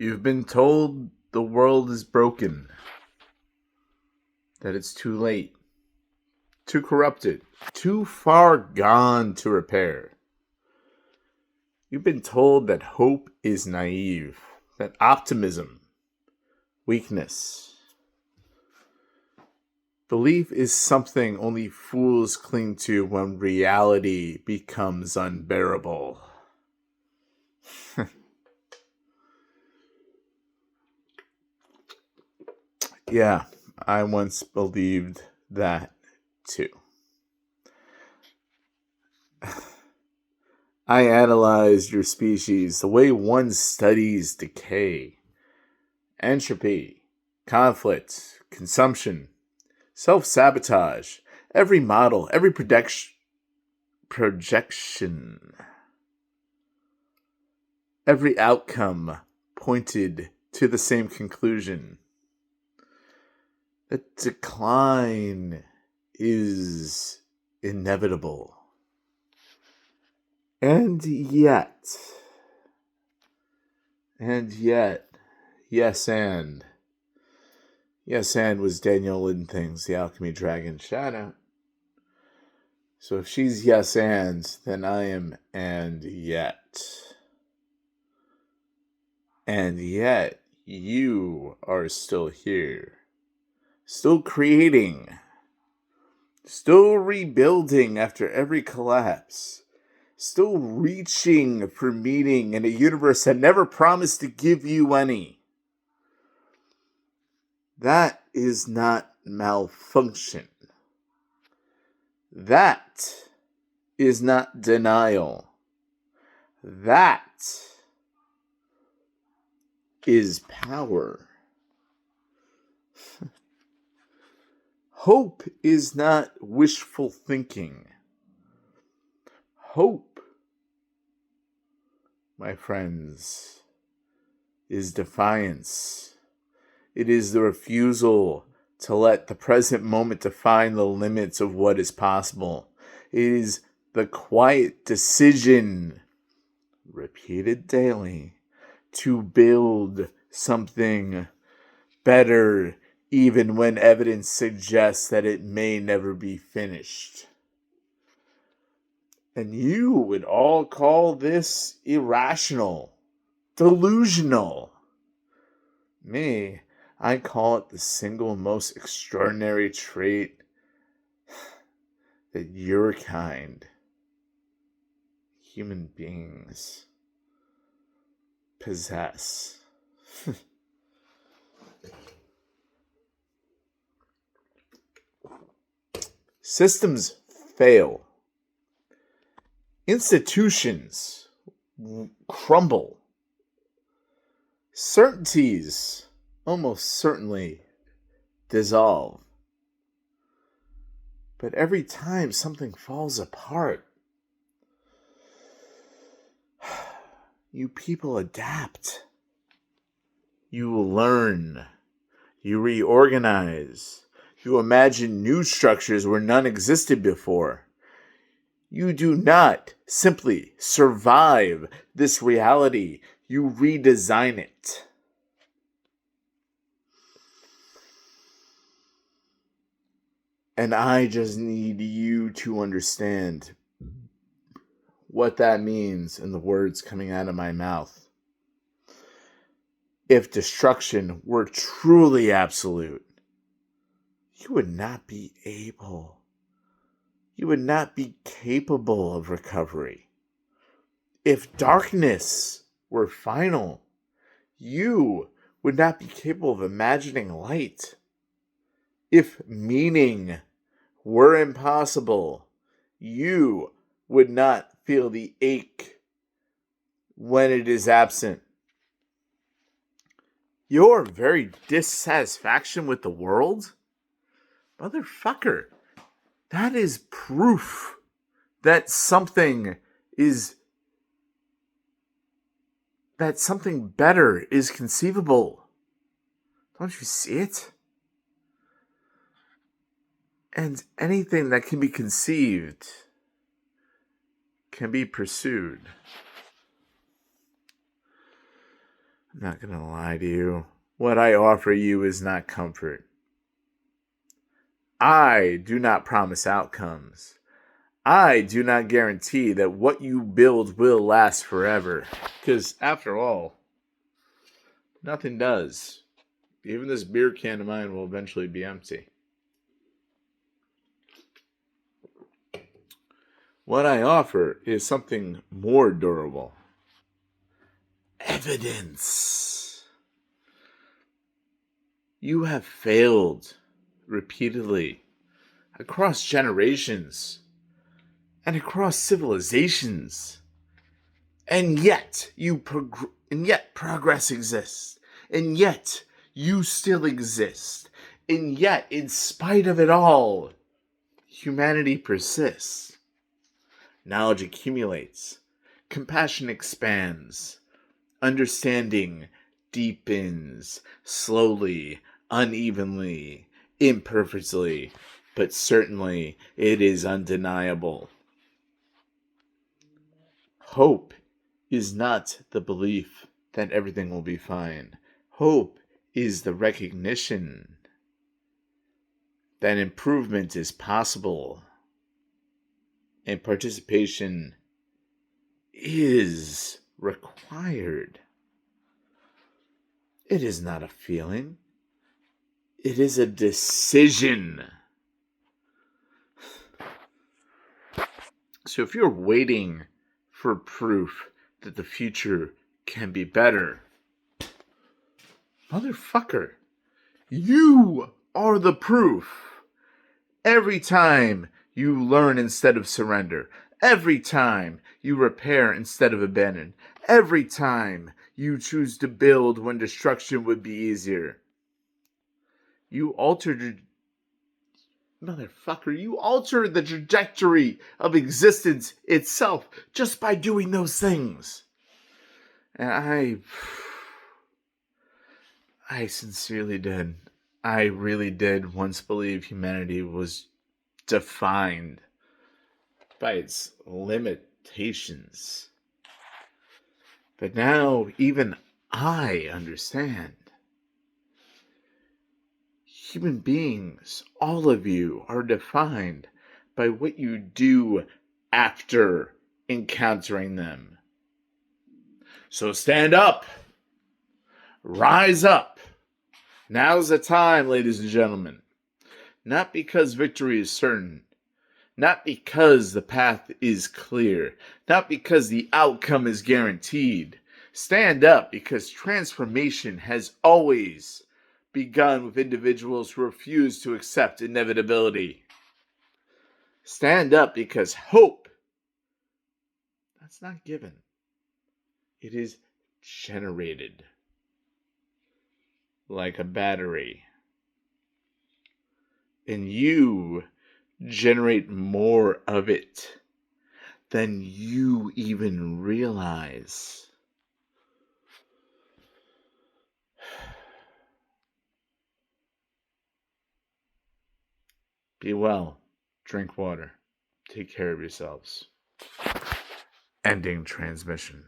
You've been told the world is broken, that it's too late, too corrupted, too far gone to repair. You've been told that hope is naive, that optimism, weakness. Belief is something only fools cling to when reality becomes unbearable. Yeah, I once believed that too. I analyzed your species the way one studies decay, entropy, conflict, consumption, self-sabotage, every model, every projection, every outcome pointed to the same conclusion. That decline is inevitable. And yet, yes and was Danielle Linthing's The Alchemy Dragon shout out. So if she's yes and, then I am and yet. And yet, you are still here. Still creating. Still rebuilding after every collapse. Still reaching for meaning in a universe that never promised to give you any. That is not malfunction. That is not denial. That is power. Hope is not wishful thinking. Hope, my friends, is defiance. It is the refusal to let the present moment define the limits of what is possible. It is the quiet decision, repeated daily, to build something better even when evidence suggests that it may never be finished. And you would all call this irrational, delusional. Me, I call it the single most extraordinary trait that your kind, human beings, possess. Systems fail. Institutions crumble. Certainties almost certainly dissolve. But every time something falls apart, you people adapt. You learn. You reorganize. You imagine new structures where none existed before. You do not simply survive this reality. You redesign it. And I just need you to understand what that means in the words coming out of my mouth. If destruction were truly absolute, you would not be able, you would not be capable of recovery. If darkness were final, you would not be capable of imagining light. If meaning were impossible, you would not feel the ache when it is absent. Your very dissatisfaction with the world? Motherfucker, that is proof that something better is conceivable. Don't you see it? And anything that can be conceived can be pursued. I'm not going to lie to you. What I offer you is not comfort. I do not promise outcomes. I do not guarantee that what you build will last forever. Because, after all, nothing does. Even this beer can of mine will eventually be empty. What I offer is something more durable. Evidence. You have failed repeatedly across generations and across civilizations. And yet progress exists. And yet you still exist. And yet, in spite of it all, humanity persists. Knowledge accumulates. Compassion expands. Understanding deepens slowly, unevenly, imperfectly, but certainly it is undeniable. Hope is not the belief that everything will be fine. Hope is the recognition that improvement is possible and participation is required. It is not a feeling. It is a decision. So if you're waiting for proof that the future can be better, motherfucker, you are the proof. Every time you learn instead of surrender, every time you repair instead of abandon, every time you choose to build when destruction would be easier, you altered the trajectory of existence itself just by doing those things. And I sincerely did. I really did once believe humanity was defined by its limitations. But now even I understand. Human beings, all of you, are defined by what you do after encountering them. So stand up. Rise up. Now's the time, ladies and gentlemen. Not because victory is certain. Not because the path is clear. Not because the outcome is guaranteed. Stand up because transformation has always begun with individuals who refuse to accept inevitability. Stand up because hope, that's not given. It is generated like a battery. And you generate more of it than you even realize. Be well. Drink water. Take care of yourselves. Ending transmission.